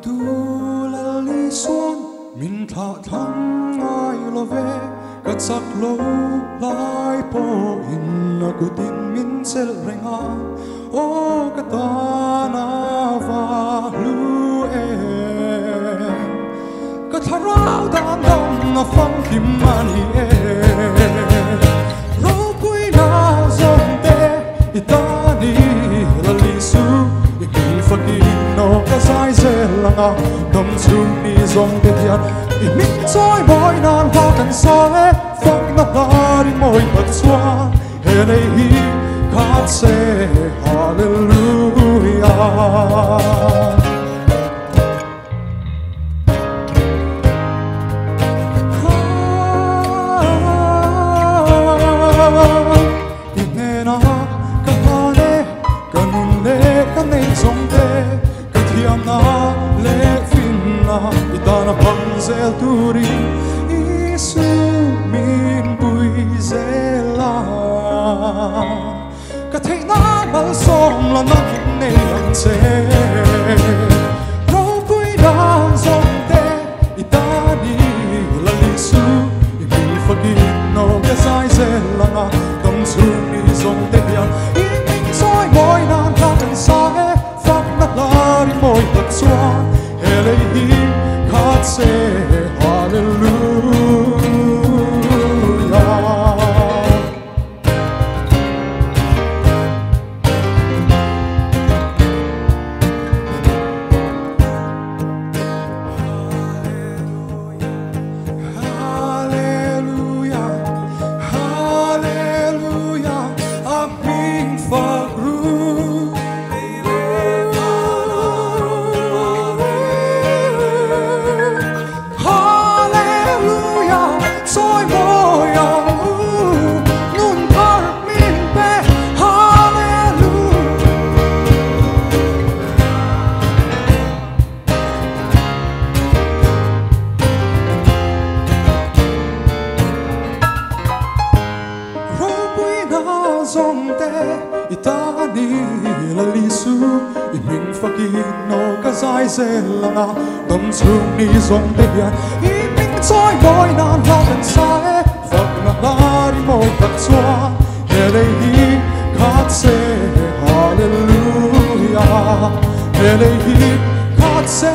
tu la li suan min tha thang ai lo ve ka chak lo lai po in na ku tin min sel renga o ka ta na va lu e ka tharau dam dam na phong kim mani e ro pui na zon te itani la li su no ka sai zelanga dom chu ni zong te hian I min choi moi nan ha kan sa e fak na dari moi pat chua he nei hi khat se hallelujah inena ka hane kanune kanei zong te na le fin na itana panzel turi isu min bui zela ka thei na mal som la na kin nei ang che ro bui na som te itani la li su I mi fakin no ka sai zela na dom su ni som te ya I min soi moi na ka kan sa e Lari moi pat chua hele hi khat se hallelujah hallelujah hallelujah amin fa zong te itani la li su I min fakin no ka sai zelanga dom chung ni zong te hian I min choi moi nan la kan sa e fak na lari moi pat chua he nei hi khat se hallelujah he nei hi khat se